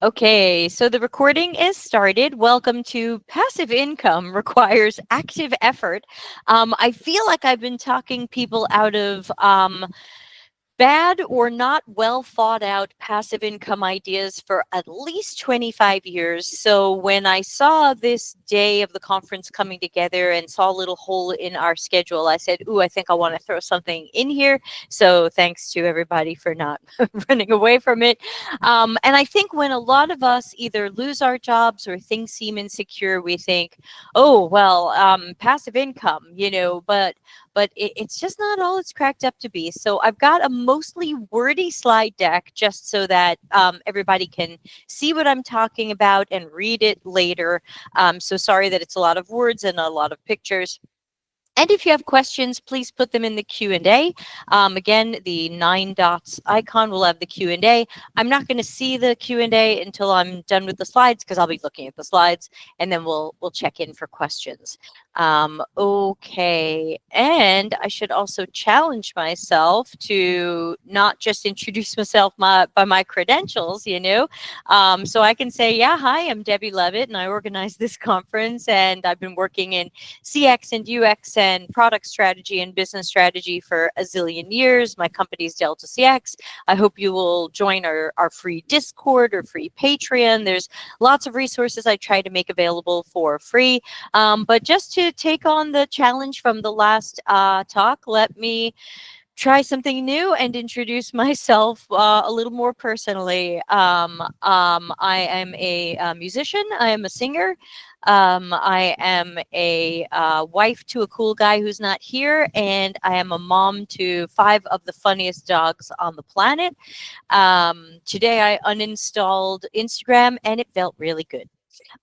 Okay, so the recording is started. Welcome to Passive Income Requires Active Effort. I feel like I've been talking people out of bad or not well thought out passive income ideas for at least 25 years. So when I saw this day of the conference coming together and saw a little hole in our schedule, I said, ooh, I think I want to throw something in here. So thanks to everybody for not running away from it. And I think when a lot of us either lose our jobs or things seem insecure, we think, oh, well, passive income, but it's just not all it's cracked up to be. So I've got a mostly wordy slide deck just so that everybody can see what I'm talking about and read it later. So sorry that it's a lot of words and a lot of pictures. And if you have questions, please put them in the Q&A. Again, the 9 dots icon will have the Q&A. I'm not going to see the Q&A until I'm done with the slides because I'll be looking at the slides, and then we'll check in for questions. Okay, and I should also challenge myself to not just introduce myself by my credentials, So I can say, yeah, hi, I'm Debbie Levitt, and I organized this conference, and I've been working in CX and UX and product strategy and business strategy for a zillion years. My company's Delta CX. I hope you will join our free Discord or free Patreon. There's lots of resources I try to make available for free. But just to take on the challenge from the last talk, let me try something new and introduce myself a little more personally. I am a musician. I am a singer. I am a wife to a cool guy who's not here, and I am a mom to 5 of the funniest dogs on the planet. Today, I uninstalled Instagram, and it felt really good.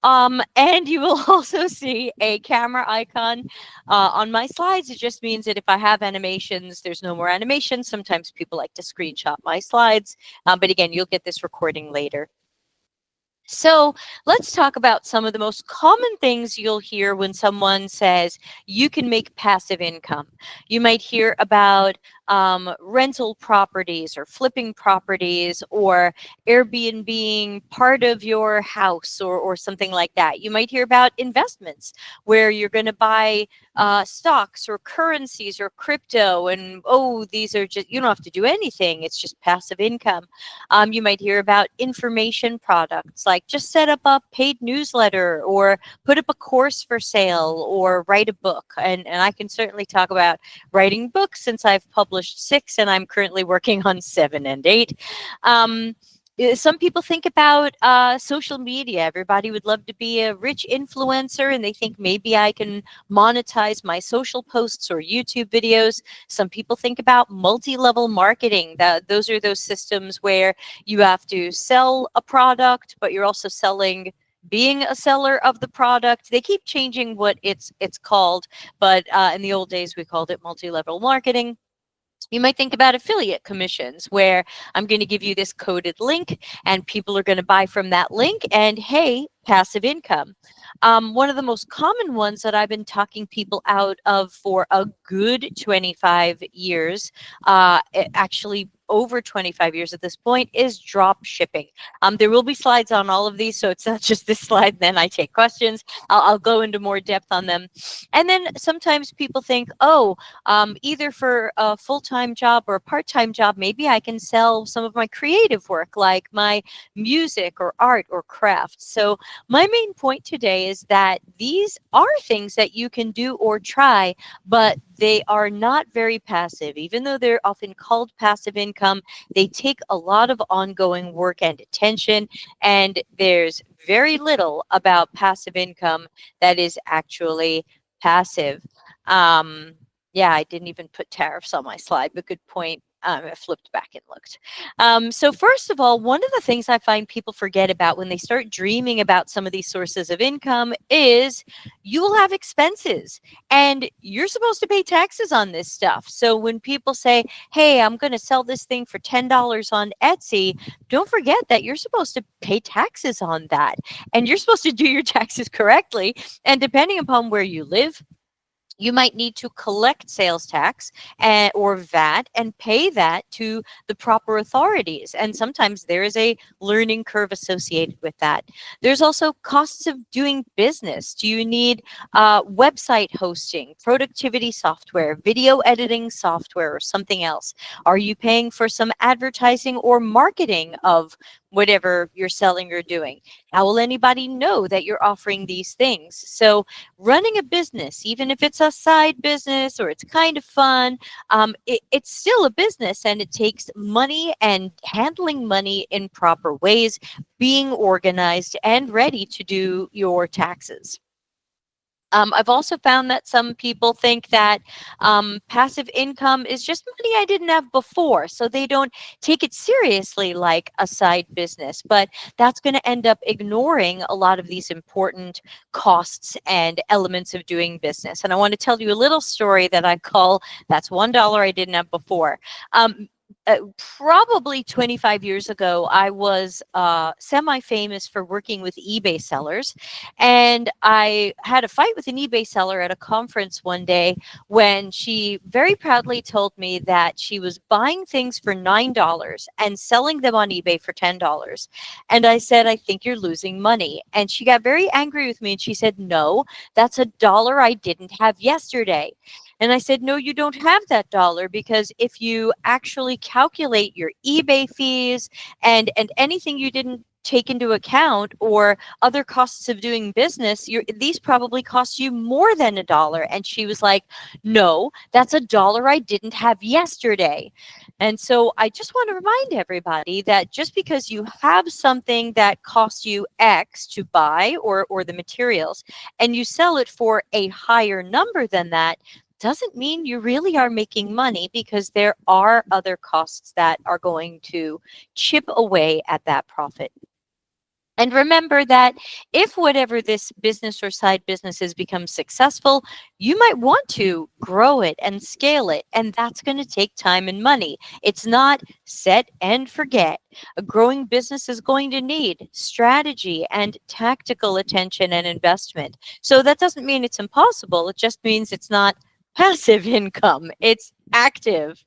And you will also see a camera icon on my slides. It just means that if I have animations, there's no more animations. Sometimes people like to screenshot my slides. But again, you'll get this recording later. So let's talk about some of the most common things you'll hear when someone says you can make passive income. You might hear about rental properties or flipping properties or Airbnb being part of your house or something like that. You might hear about investments where you're going to buy stocks or currencies or crypto, and oh, these are just, you don't have to do anything. It's just passive income. You might hear about information products like just set up a paid newsletter or put up a course for sale or write a book. And I can certainly talk about writing books since I've published 6 and I'm currently working on 7 and 8. Some people think about social media. Everybody would love to be a rich influencer, and they think maybe I can monetize my social posts or YouTube videos. Some people think about multi-level marketing. Those are those systems where you have to sell a product, but you're also selling being a seller of the product. They keep changing what it's called, but in the old days we called it multi-level marketing. You might think about affiliate commissions where I'm going to give you this coded link and people are going to buy from that link, and hey, passive income. One of the most common ones that I've been talking people out of for a good 25 years, actually over 25 years at this point, is drop shipping. There will be slides on all of these, so it's not just this slide, then I take questions. I'll go into more depth on them. And then sometimes people think, oh, either for a full-time job or a part-time job, maybe I can sell some of my creative work, like my music or art or craft. So my main point today is that these are things that you can do or try, but they are not very passive. Even though they're often called passive income, they take a lot of ongoing work and attention, and there's very little about passive income that is actually passive. Yeah, I didn't even put tariffs on my slide, but good point. I flipped back and looked. So first of all, one of the things I find people forget about when they start dreaming about some of these sources of income is you will have expenses and you're supposed to pay taxes on this stuff. So when people say, hey, I'm going to sell this thing for $10 on Etsy, don't forget that you're supposed to pay taxes on that. And you're supposed to do your taxes correctly. And depending upon where you live, You might need to collect sales tax or VAT and pay that to the proper authorities. And sometimes there is a learning curve associated with that. There's also costs of doing business. Do you need website hosting, productivity software, video editing software, or something else? Are you paying for some advertising or marketing of whatever you're selling or doing? How will anybody know that you're offering these things? So running a business, even if it's a side business or it's kind of fun, it's still a business, and it takes money, and handling money in proper ways, being organized and ready to do your taxes. I've also found that some people think that passive income is just money I didn't have before, so they don't take it seriously like a side business. But that's going to end up ignoring a lot of these important costs and elements of doing business. And I want to tell you a little story that I call "That's $1 I didn't have before." Probably 25 years ago, I was semi-famous for working with eBay sellers, and I had a fight with an eBay seller at a conference one day when she very proudly told me that she was buying things for $9 and selling them on eBay for $10. And I said, "I think you're losing money." And she got very angry with me, and she said, "No, that's $1 I didn't have yesterday." And I said, "No, you don't have that dollar, because if you actually calculate your eBay fees and anything you didn't take into account, or other costs of doing business, these probably cost you more than $1." And she was like, "No, that's $1 I didn't have yesterday." And so I just want to remind everybody that just because you have something that costs you X to buy, or the materials, and you sell it for a higher number than that, doesn't mean you really are making money, because there are other costs that are going to chip away at that profit. And remember that if whatever this business or side business has become successful, you might want to grow it and scale it. And that's going to take time and money. It's not set and forget. A growing business is going to need strategy and tactical attention and investment. So that doesn't mean it's impossible. It just means it's not passive income, it's active.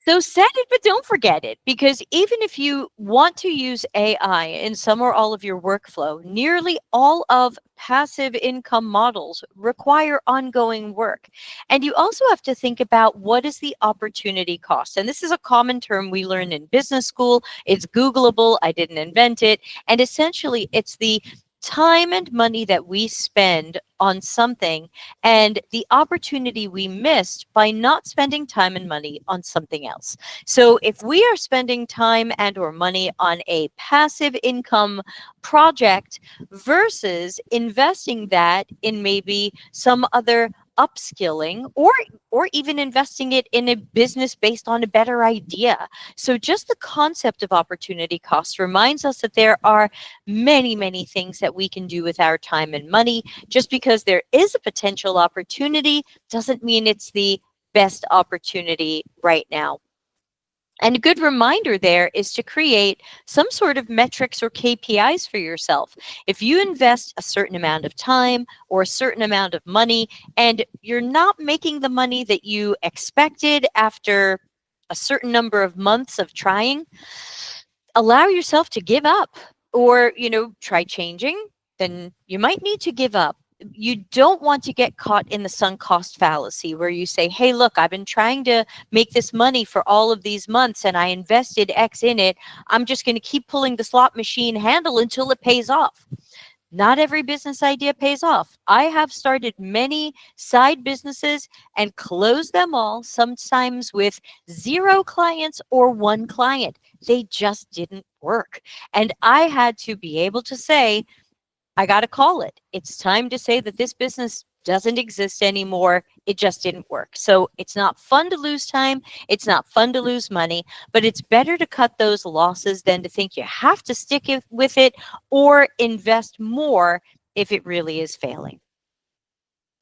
So set it, but don't forget it, because even if you want to use AI in some or all of your workflow, nearly all of passive income models require ongoing work. And you also have to think about, what is the opportunity cost? And this is a common term we learn in business school. It's Googleable. I didn't invent it. And essentially, it's the time and money that we spend on something, and the opportunity we missed by not spending time and money on something else. So if we are spending time and or money on a passive income project versus investing that in maybe some other upskilling, or even investing it in a business based on a better idea. So just the concept of opportunity cost reminds us that there are many, many things that we can do with our time and money. Just because there is a potential opportunity doesn't mean it's the best opportunity right now. And a good reminder there is to create some sort of metrics or KPIs for yourself. If you invest a certain amount of time or a certain amount of money, and you're not making the money that you expected after a certain number of months of trying, allow yourself to give up, or try changing. Then you might need to give up. You don't want to get caught in the sunk cost fallacy, where you say, "Hey, look, I've been trying to make this money for all of these months, and I invested X in it. I'm just going to keep pulling the slot machine handle until it pays off." Not every business idea pays off. I have started many side businesses and closed them all, sometimes with 0 clients or 1 client. They just didn't work. And I had to be able to say, "I got to call it. It's time to say that this business doesn't exist anymore. It just didn't work." So it's not fun to lose time. It's not fun to lose money, but it's better to cut those losses than to think you have to stick with it or invest more if it really is failing.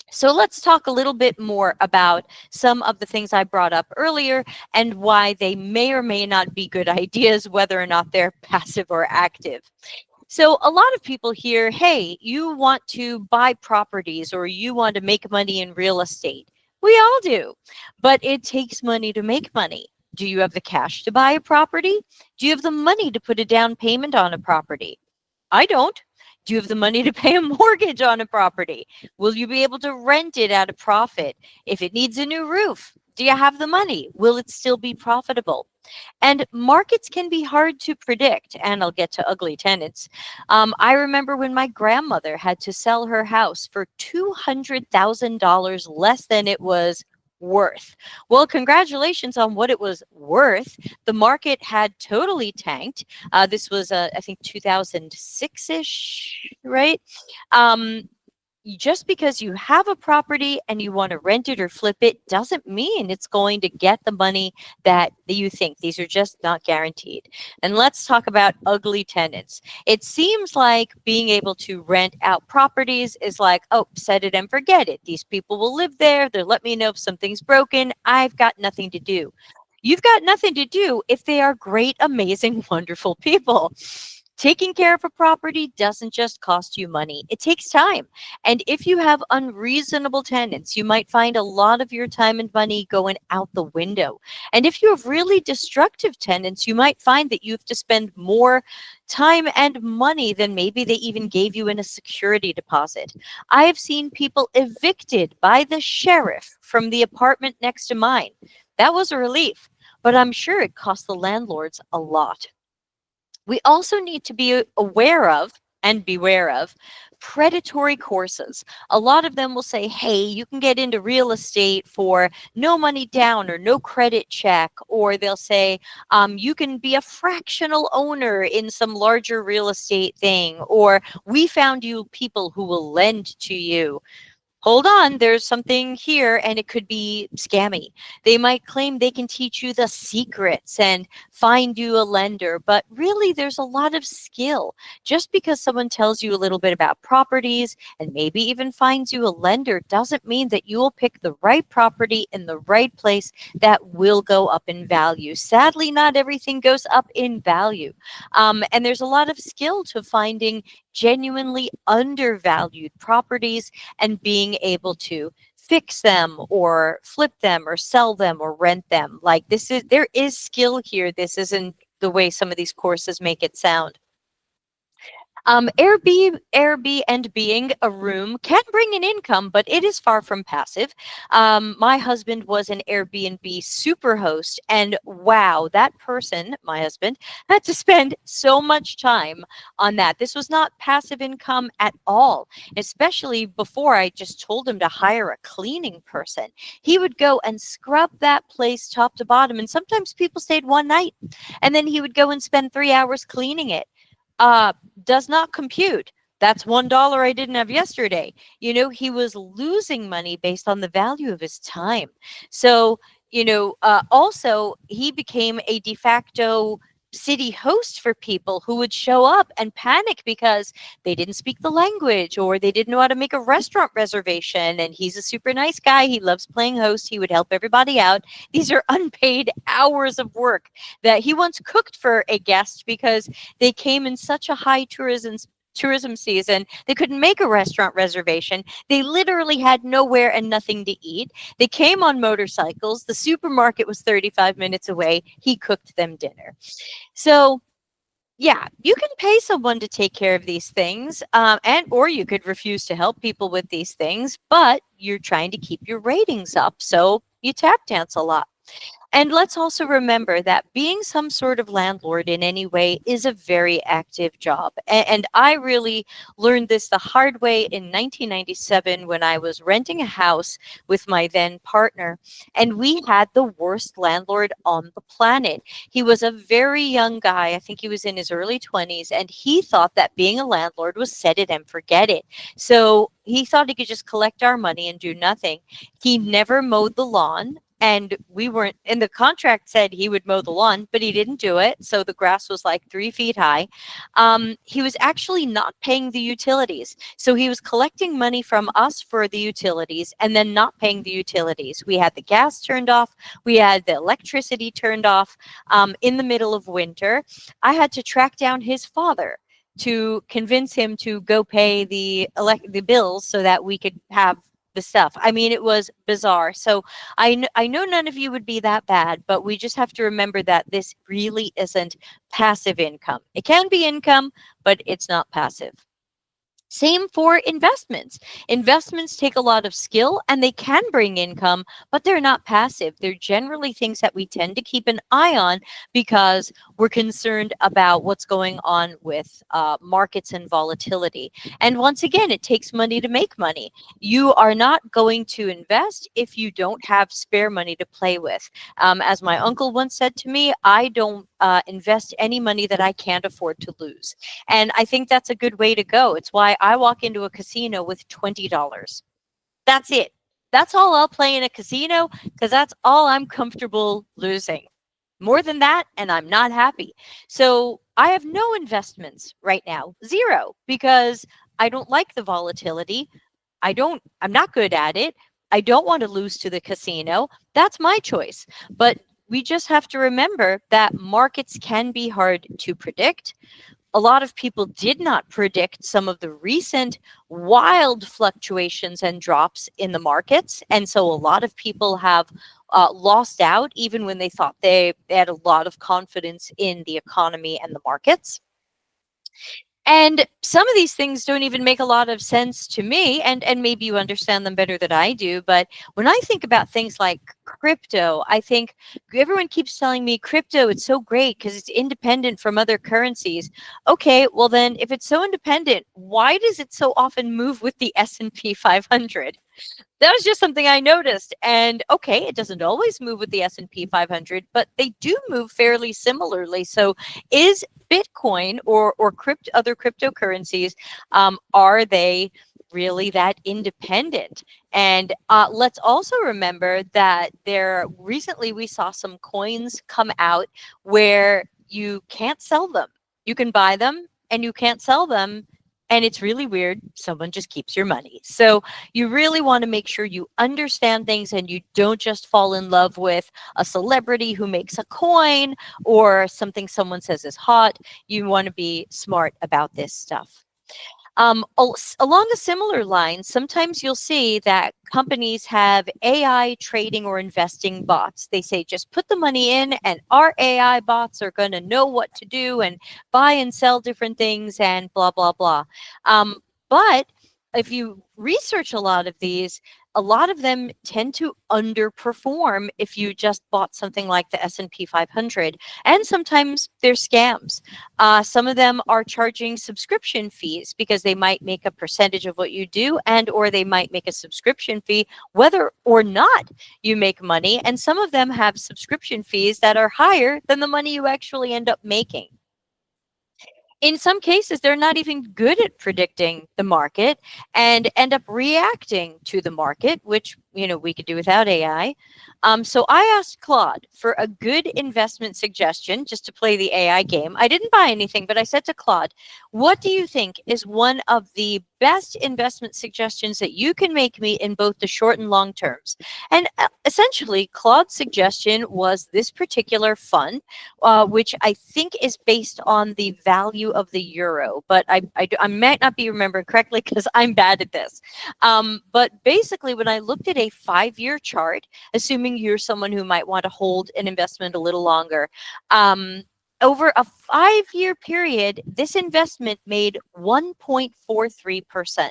So let's talk a little bit more about some of the things I brought up earlier and why they may or may not be good ideas, whether or not they're passive or active. So a lot of people hear, hey, you want to buy properties or you want to make money in real estate. We all do, but it takes money to make money. Do you have the cash to buy a property? Do you have the money to put a down payment on a property? I don't. Do you have the money to pay a mortgage on a property? Will you be able to rent it at a profit? If it needs a new roof, do you have the money? Will it still be profitable? And markets can be hard to predict. And I'll get to ugly tenants. I remember when my grandmother had to sell her house for $200,000 less than it was worth. Well, congratulations on what it was worth. The market had totally tanked. This was, I think, 2006 ish, right? Um, just because you have a property and you want to rent it or flip it doesn't mean it's going to get the money that you think. These are just not guaranteed. And let's talk about ugly tenants. It seems like being able to rent out properties is like, oh, set it and forget it. These people will live there. They'll let me know if something's broken. I've got nothing to do. You've got nothing to do if they are great, amazing, wonderful people. Taking care of a property doesn't just cost you money, it takes time. And if you have unreasonable tenants, you might find a lot of your time and money going out the window. And if you have really destructive tenants, you might find that you have to spend more time and money than maybe they even gave you in a security deposit. I have seen people evicted by the sheriff from the apartment next to mine. That was a relief, but I'm sure it cost the landlords a lot. We also need to be aware of and beware of predatory courses. A lot of them will say, hey, you can get into real estate for no money down or no credit check. Or they'll say, you can be a fractional owner in some larger real estate thing. Or we found you people who will lend to you. Hold on, there's something here, and it could be scammy. They might claim they can teach you the secrets and find you a lender, but really there's a lot of skill. Just because someone tells you a little bit about properties and maybe even finds you a lender doesn't mean that you will pick the right property in the right place that will go up in value. Sadly, not everything goes up in value. And there's a lot of skill to finding genuinely undervalued properties and being able to fix them or flip them or sell them or rent them. Like there is skill here. This isn't the way some of these courses make it sound. Airbnb being a room can bring in income, but it is far from passive. My husband was an Airbnb superhost, and wow, that person, my husband, had to spend so much time on that. This was not passive income at all, especially before I just told him to hire a cleaning person. He would go and scrub that place top to bottom, and sometimes people stayed one night, and then he would go and spend 3 hours cleaning it. Does not compute. That's $1 I didn't have yesterday. He was losing money based on the value of his time. So, also he became a de facto city host for people who would show up and panic because they didn't speak the language or they didn't know how to make a restaurant reservation. And he's a super nice guy. He loves playing host. He would help everybody out. These are unpaid hours of work that he once cooked for a guest because they came in such a high tourism season, they couldn't make a restaurant reservation. They literally had nowhere and nothing to eat. They came on motorcycles. The supermarket was 35 minutes away. He cooked them dinner. So yeah, you can pay someone to take care of these things, and or you could refuse to help people with these things, but you're trying to keep your ratings up, so you tap dance a lot. And let's also remember that being some sort of landlord in any way is a very active job. And I really learned this the hard way in 1997 when I was renting a house with my then partner. And we had the worst landlord on the planet. He was a very young guy. I think he was in his early 20s. And he thought that being a landlord was set it and forget it. So he thought he could just collect our money and do nothing. He never mowed the lawn. And we weren't, and the contract said he would mow the lawn, but he didn't do it. So the grass was like 3 feet high. He was actually not paying the utilities. So he was collecting money from us for the utilities and then not paying the utilities. We had the gas turned off. We had the electricity turned off in the middle of winter. I had to track down his father to convince him to go pay the bills so that we could have the stuff. I mean, it was bizarre. So I know none of you would be that bad, but we just have to remember that this really isn't passive income. It can be income, but it's not passive. Same for investments. Investments take a lot of skill and they can bring income, but they're not passive. They're generally things that we tend to keep an eye on because we're concerned about what's going on with markets and volatility. And once again, it takes money to make money. You are not going to invest if you don't have spare money to play with. As my uncle once said to me, I don't invest any money that I can't afford to lose. And I think that's a good way to go. It's why I walk into a casino with $20. That's it. That's all I'll play in a casino because that's all I'm comfortable losing. More than that, and I'm not happy. So I have no investments right now, zero, because I don't like the volatility. I'm not good at it. I don't want to lose to the casino. That's my choice. But we just have to remember that markets can be hard to predict. A lot of people did not predict some of the recent wild fluctuations and drops in the markets. And so a lot of people have lost out even when they thought they had a lot of confidence in the economy and the markets. And some of these things don't even make a lot of sense to me, and maybe you understand them better than I do. But when I think about things like crypto, I think everyone keeps telling me crypto, it's so great because it's independent from other currencies. Okay, well then, if it's so independent, why does it so often move with the S&P 500? That was just something I noticed. And okay, it doesn't always move with the S&P 500, but they do move fairly similarly. So is Bitcoin or other cryptocurrencies, are they really that independent? And let's also remember that there recently we saw some coins come out where you can't sell them. You can buy them and you can't sell them. And it's really weird. Someone just keeps your money. So you really want to make sure you understand things and you don't just fall in love with a celebrity who makes a coin or something someone says is hot. You want to be smart about this stuff. Along a similar line, sometimes you'll see that companies have AI trading or investing bots. They say, just put the money in and our AI bots are going to know what to do and buy and sell different things and blah, blah, blah. But if you research a lot of these, a lot of them tend to underperform if you just bought something like the S&P 500. And sometimes they're scams. Some of them are charging subscription fees because they might make a percentage of what you do, and or they might make a subscription fee whether or not you make money. And some of them have subscription fees that are higher than the money you actually end up making. In some cases, they're not even good at predicting the market and end up reacting to the market, which we could do without AI. So I asked Claude for a good investment suggestion just to play the AI game. I didn't buy anything, but I said to Claude, what do you think is one of the best investment suggestions that you can make me in both the short and long terms? And essentially, Claude's suggestion was this particular fund, which I think is based on the value of the euro, but I might not be remembering correctly because I'm bad at this. But basically, when I looked at a 5-year chart, assuming you're someone who might want to hold an investment a little longer, over a 5-year period, this investment made 1.43%.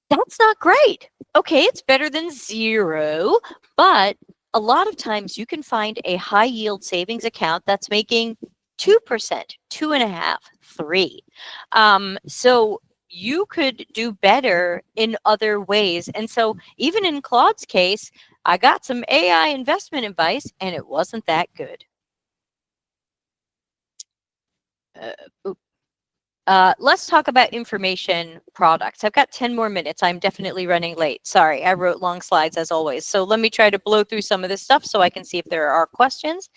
That's not great. Okay, it's better than zero, but a lot of times you can find a high yield savings account that's making 2%, 2.5%, 3%. So you could do better in other ways. And so even in Claude's case, I got some AI investment advice and it wasn't that good. Let's talk about information products. I've got 10 more minutes. I'm definitely running late. Sorry, I wrote long slides as always. So let me try to blow through some of this stuff so I can see if there are questions.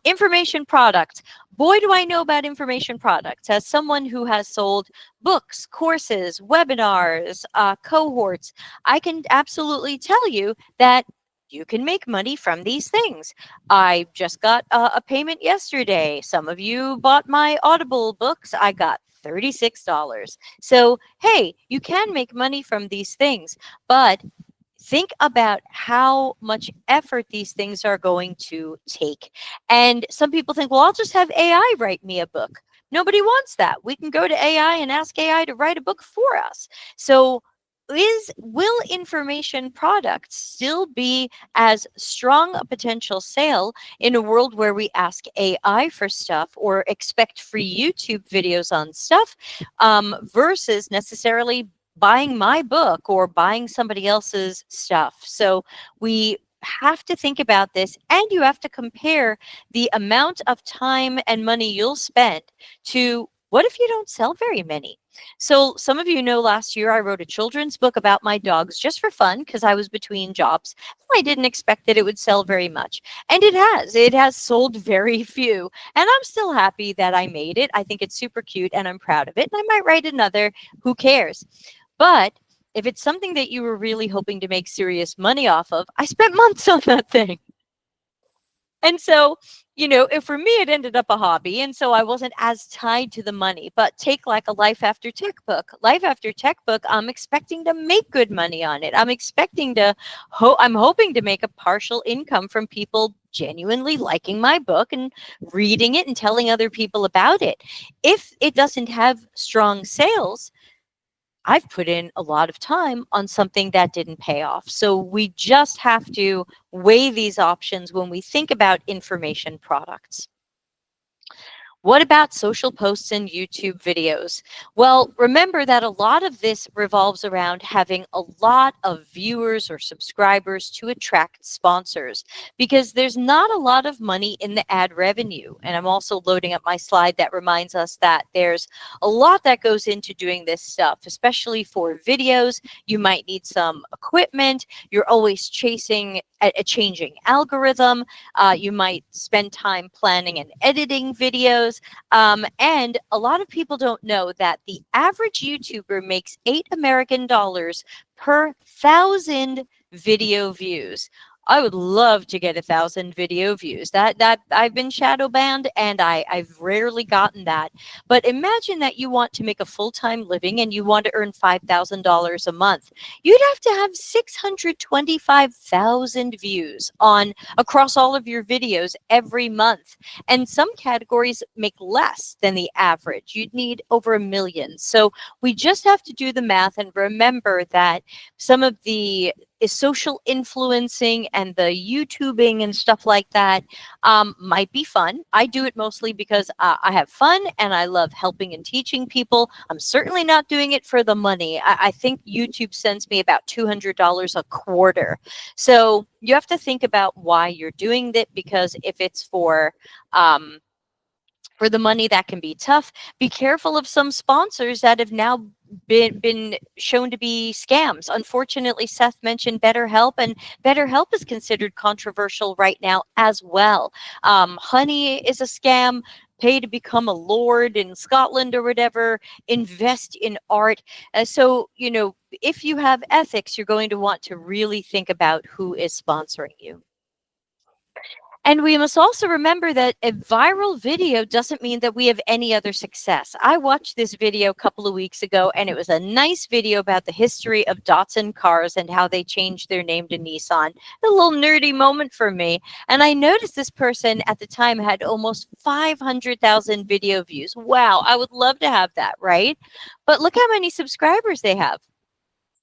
Information products. Boy, do I know about information products. As someone who has sold books, courses, webinars, cohorts, I can absolutely tell you that you can make money from these things. I just got a payment yesterday. Some of you bought my Audible books. I got $36. So, hey, you can make money from these things, but think about how much effort these things are going to take. And some people think, well, I'll just have AI write me a book. Nobody wants that. We can go to AI and ask AI to write a book for us. So, will information products still be as strong a potential sale in a world where we ask AI for stuff or expect free YouTube videos on stuff, versus necessarily buying my book or buying somebody else's stuff? So we have to think about this, and you have to compare the amount of time and money you'll spend to what if you don't sell very many. So some of you know last year I wrote a children's book about my dogs just for fun because I was between jobs. I didn't expect that it would sell very much. And it has. It has sold very few. And I'm still happy that I made it. I think it's super cute and I'm proud of it. And I might write another. Who cares? But if it's something that you were really hoping to make serious money off of, I spent months on that thing. And so, if for me it ended up a hobby, and so I wasn't as tied to the money. But take like a Life After Tech book. Life After Tech book, I'm expecting to make good money on it. I'm expecting to, I'm hoping to make a partial income from people genuinely liking my book and reading it and telling other people about it. If it doesn't have strong sales, I've put in a lot of time on something that didn't pay off. So we just have to weigh these options when we think about information products. What about social posts and YouTube videos? Well, remember that a lot of this revolves around having a lot of viewers or subscribers to attract sponsors, because there's not a lot of money in the ad revenue. And I'm also loading up my slide that reminds us that there's a lot that goes into doing this stuff, especially for videos. You might need some equipment. You're always chasing a changing algorithm. You might spend time planning and editing videos. And a lot of people don't know that the average YouTuber makes $8 American per 1,000 video views. I would love to get 1,000 video views. That I've been shadow banned and I've rarely gotten that. But imagine that you want to make a full-time living and you want to earn $5,000 a month. You'd have to have 625,000 views on across all of your videos every month. And some categories make less than the average. You'd need over 1 million. So we just have to do the math and remember that some of the social influencing and the YouTubing and stuff like that might be fun. I do it mostly because I have fun and I love helping and teaching people. I'm certainly not doing it for the money. I think YouTube sends me about $200 a quarter. So you have to think about why you're doing it, because if it's for the money, that can be tough. Be careful of some sponsors that have now been shown to be scams. Unfortunately, Seth mentioned BetterHelp, and BetterHelp is considered controversial right now as well. Honey is a scam. Pay to become a lord in Scotland or whatever. Invest in art. So, if you have ethics, you're going to want to really think about who is sponsoring you. And we must also remember that a viral video doesn't mean that we have any other success. I watched this video a couple of weeks ago, and it was a nice video about the history of Datsun cars and how they changed their name to Nissan. A little nerdy moment for me. And I noticed this person at the time had almost 500,000 video views. Wow, I would love to have that, right? But look how many subscribers they have.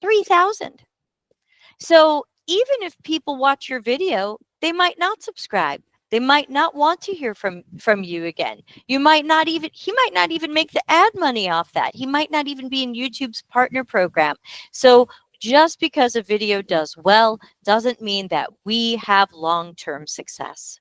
3,000. So even if people watch your video, they might not subscribe. They might not want to hear from you again. He might not even make the ad money off that. He might not even be in YouTube's partner program. So just because a video does well doesn't mean that we have long-term success.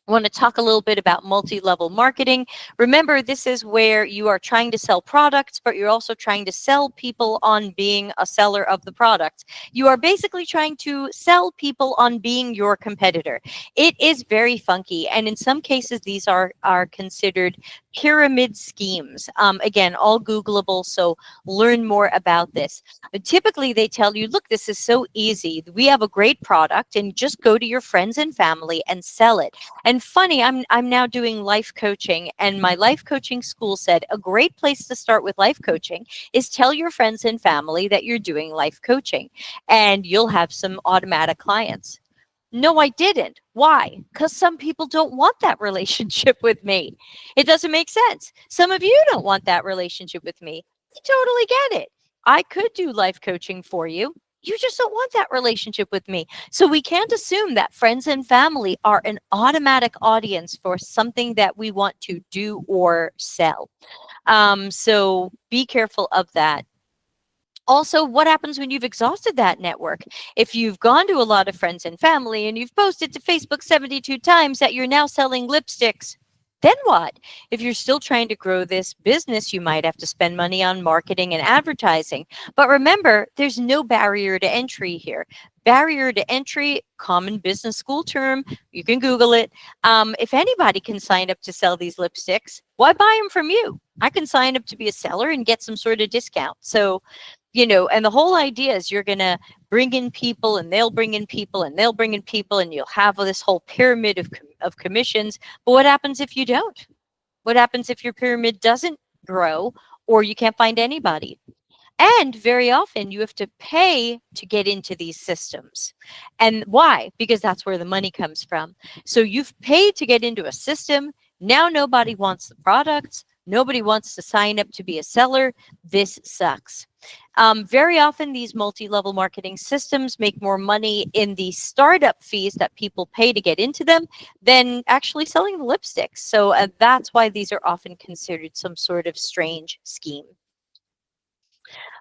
I want to talk a little bit about multi-level marketing. Remember, this is where you are trying to sell products, but you're also trying to sell people on being a seller of the product. You are basically trying to sell people on being your competitor. It is very funky, and in some cases, these are considered pyramid schemes. Again, all Googleable, so learn more about this. But typically, they tell you, look, this is so easy. We have a great product, and just go to your friends and family and sell it. And funny, I'm now doing life coaching, and my life coaching school said a great place to start with life coaching is tell your friends and family that you're doing life coaching, and you'll have some automatic clients. No, I didn't. Why? Because some people don't want that relationship with me. It doesn't make sense. Some of you don't want that relationship with me. I totally get it. I could do life coaching for you. You just don't want that relationship with me. So we can't assume that friends and family are an automatic audience for something that we want to do or sell. So be careful of that. Also, what happens when you've exhausted that network? If you've gone to a lot of friends and family and you've posted to Facebook 72 times that you're now selling lipsticks, then what? If you're still trying to grow this business, you might have to spend money on marketing and advertising. But remember, there's no barrier to entry here. Barrier to entry, common business school term, you can Google it. If anybody can sign up to sell these lipsticks, why buy them from you? I can sign up to be a seller and get some sort of discount. So, and the whole idea is you're going to bring in people, and they'll bring in people, and they'll bring in people, and you'll have this whole pyramid of commissions. But what happens if you don't? What happens if your pyramid doesn't grow, or you can't find anybody? And very often you have to pay to get into these systems. And why? Because that's where the money comes from. So you've paid to get into a system. Now nobody wants the products. Nobody wants to sign up to be a seller. This sucks. Very often, these multi-level marketing systems make more money in the startup fees that people pay to get into them than actually selling the lipsticks. So that's why these are often considered some sort of strange scheme.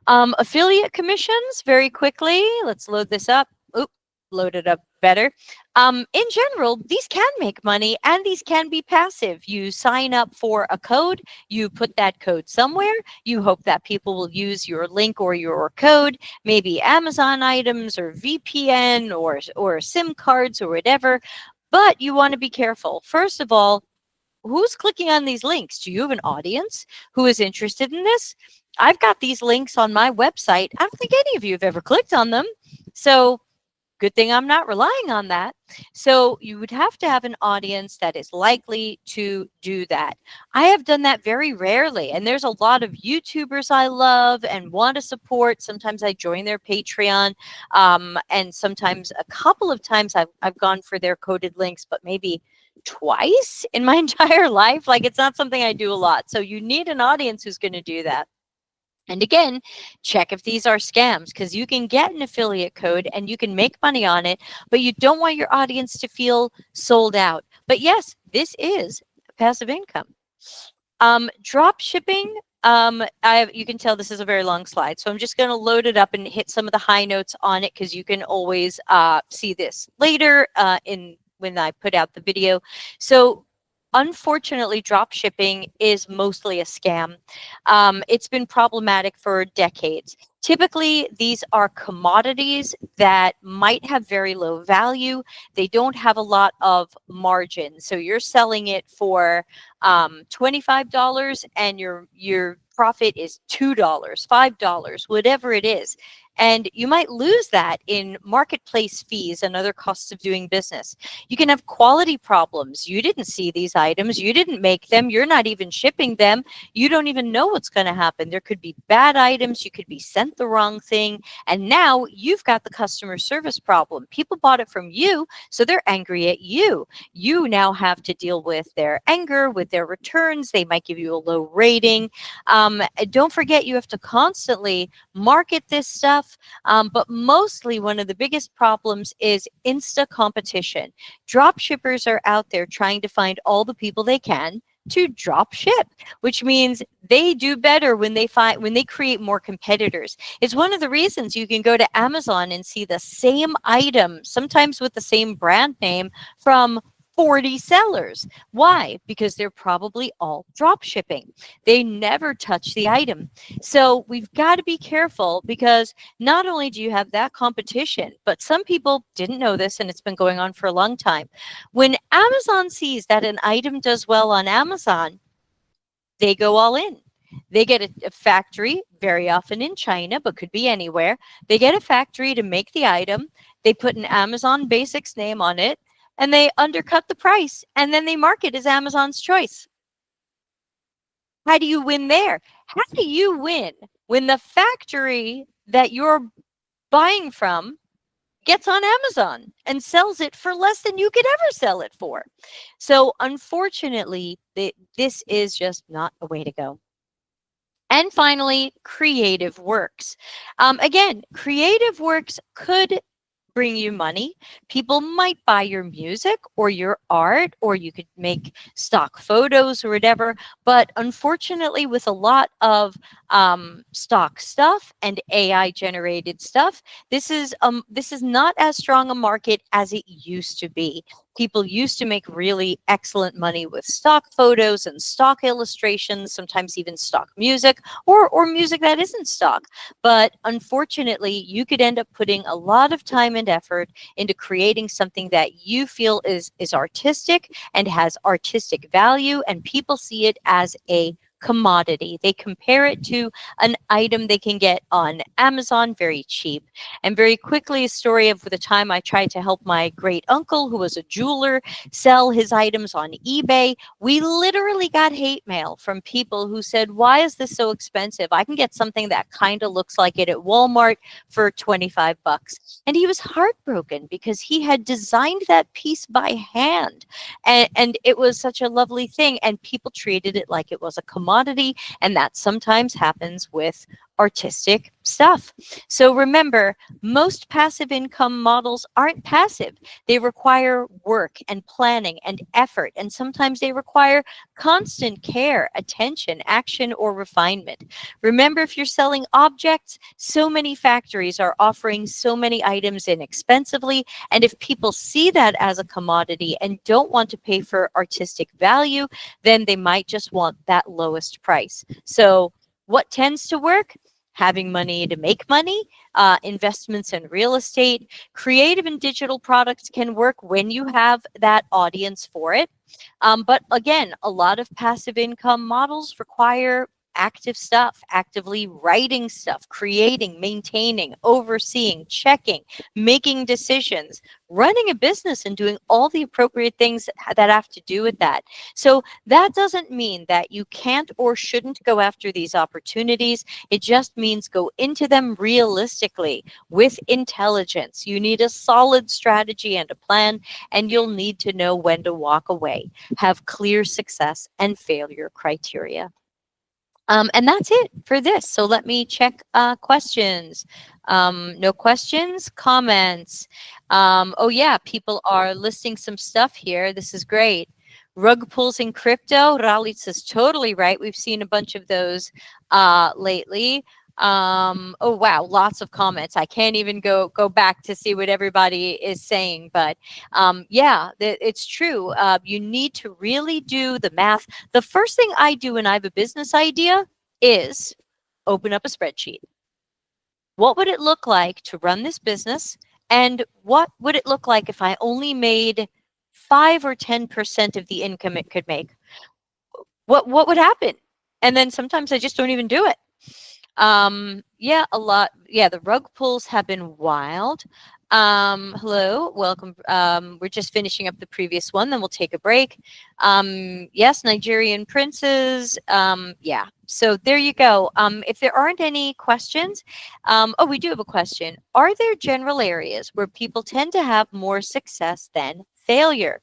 Affiliate commissions, very quickly. Let's load this up. Oop, load it up better. In general, these can make money, and these can be passive. You sign up for a code, you put that code somewhere, you hope that people will use your link or your code, maybe Amazon items or VPN or SIM cards or whatever. But you want to be careful. First of all, who's clicking on these links? Do you have an audience who is interested in this? I've got these links on my website. I don't think any of you have ever clicked on them. So good thing I'm not relying on that. So you would have to have an audience that is likely to do that. I have done that very rarely. And there's a lot of YouTubers I love and want to support. Sometimes I join their Patreon. And sometimes a couple of times I've gone for their coded links, but maybe twice in my entire life. Like, it's not something I do a lot. So you need an audience who's going to do that. And again, check if these are scams, because you can get an affiliate code and you can make money on it, but you don't want your audience to feel sold out. But yes, this is passive income. Drop shipping. You can tell this is a very long slide, so I'm just going to load it up and hit some of the high notes on it, because you can always see this later when I put out the video. So unfortunately, drop shipping is mostly a scam. It's been problematic for decades. Typically, these are commodities that might have very low value. They don't have a lot of margin. So you're selling it for $25 and your profit is $2, $5, whatever it is. And you might lose that in marketplace fees and other costs of doing business. You can have quality problems. You didn't see these items. You didn't make them. You're not even shipping them. You don't even know what's going to happen. There could be bad items. You could be sent the wrong thing. And now you've got the customer service problem. People bought it from you, so they're angry at you. You now have to deal with their anger, with their returns. They might give you a low rating. Don't forget, you have to constantly market this stuff. But mostly one of the biggest problems is Insta competition. Drop shippers are out there trying to find all the people they can to drop ship, which means they do better when they create more competitors. It's one of the reasons you can go to Amazon and see the same item, sometimes with the same brand name, from 40 sellers. Why? Because they're probably all drop shipping. They never touch the item. So we've got to be careful, because not only do you have that competition, but some people didn't know this, and it's been going on for a long time. When Amazon sees that an item does well on Amazon, they go all in. They get a factory, very often in China, but could be anywhere. They get a factory to make the item. They put an Amazon Basics name on it, and they undercut the price, and then they mark it as Amazon's choice. How do you win there? How do you win when the factory that you're buying from gets on Amazon and sells it for less than you could ever sell it for? So unfortunately, this is just not a way to go. And finally, creative works. Again, creative works could bring you money. People might buy your music or your art, or you could make stock photos or whatever. But unfortunately, with a lot of stock stuff and AI generated stuff, this is not as strong a market as it used to be. People used to make really excellent money with stock photos and stock illustrations, sometimes even stock music, or music that isn't stock. But unfortunately, you could end up putting a lot of time and effort into creating something that you feel is artistic and has artistic value, and people see it as a commodity. They compare it to an item they can get on Amazon very cheap. And very quickly, a story of the time I tried to help my great uncle, who was a jeweler, sell his items on eBay. We literally got hate mail from people who said, "Why is this so expensive? I can get something that kind of looks like it at Walmart for 25 bucks." And he was heartbroken because he had designed that piece by hand. And it was such a lovely thing. And people treated it like it was a commodity. And that sometimes happens with artistic stuff. So remember, most passive income models aren't passive. They require work and planning and effort, and sometimes they require constant care, attention, action, or refinement. Remember, if you're selling objects, so many factories are offering so many items inexpensively, and if people see that as a commodity and don't want to pay for artistic value, then they might just want that lowest price. So what tends to work? Having money to make money, investments in real estate, creative and digital products can work when you have that audience for it. But again, a lot of passive income models require active stuff, actively writing stuff, creating, maintaining, overseeing, checking, making decisions, running a business, and doing all the appropriate things that have to do with that. So that doesn't mean that you can't or shouldn't go after these opportunities. It just means go into them realistically with intelligence. You need a solid strategy and a plan, and you'll need to know when to walk away. Have clear success and failure criteria. And that's it for this. So let me check questions. No questions, comments. Oh yeah, people are listing some stuff here. This is great. Rug pulls in crypto. Ralitz is totally right. We've seen a bunch of those lately. Oh wow, lots of comments. I can't even go back to see what everybody is saying, but yeah, it's true. You need to really do the math. The first thing I do when I have a business idea is open up a spreadsheet. What would it look like to run this business, and what would it look like if I only made 5 or 10% of the income it could make? What would happen? And then sometimes I just don't even do it. Yeah, a lot. Yeah, the rug pulls have been wild. Hello, welcome. We're just finishing up the previous one, then we'll take a break. Yes, Nigerian princes. Yeah, so there you go. If there aren't any questions, oh, we do have a question. Are there general areas where people tend to have more success than failure?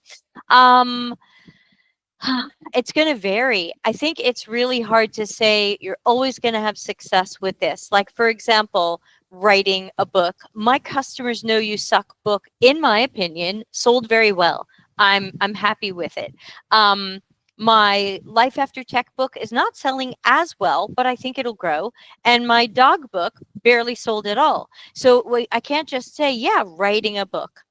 It's going to vary. I think it's really hard to say you're always going to have success with this. Like, for example, writing a book. My customers know you suck book, in my opinion, sold very well. I'm happy with it. My Life After Tech book is not selling as well, but I think it'll grow. And my dog book barely sold at all. So I can't just say, yeah, writing a book.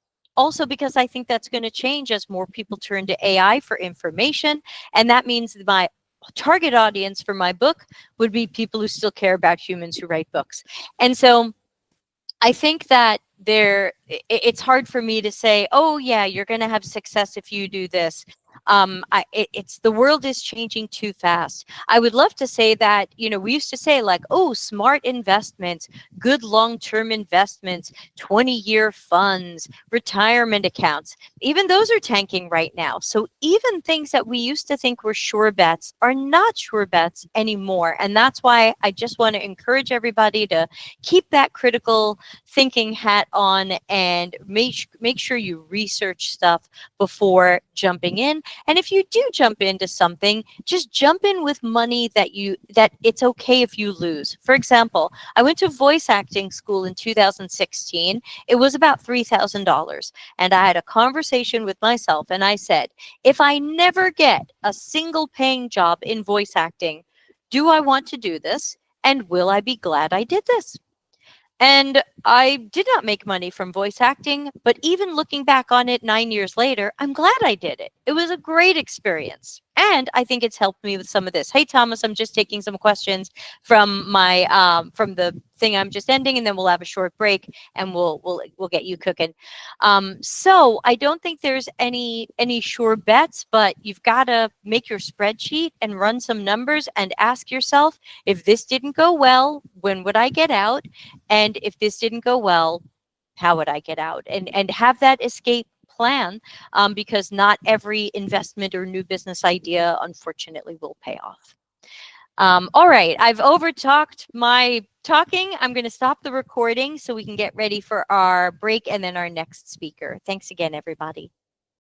also because I think that's going to change as more people turn to AI for information. And that means that my target audience for my book would be people who still care about humans who write books. And so I think that it's hard for me to say, oh yeah, you're going to have success if you do this. It's the world is changing too fast. I would love to say that, we used to say like, oh, smart investments, good long-term investments, 20-year funds, retirement accounts. Even those are tanking right now. So even things that we used to think were sure bets are not sure bets anymore. And that's why I just want to encourage everybody to keep that critical thinking hat on and make sure you research stuff before jumping in. And if you do jump into something, just jump in with money that it's okay if you lose. For example, I went to voice acting school in 2016. It was about $3,000. And I had a conversation with myself and I said, if I never get a single paying job in voice acting, do I want to do this? And will I be glad I did this? And I did not make money from voice acting, but even looking back on it 9 years later, I'm glad I did it. It was a great experience. And I think it's helped me with some of this. Hey, Thomas, I'm just taking some questions from my from the thing I'm just ending, and then we'll have a short break and we'll get you cooking. So I don't think there's any sure bets, but you've got to make your spreadsheet and run some numbers and ask yourself, if this didn't go well, when would I get out? And if this didn't go well, how would I get out? And have that escape plan, because not every investment or new business idea, unfortunately, will pay off. All right, I've overtalked my talking. I'm going to stop the recording so we can get ready for our break and then our next speaker. Thanks again, everybody.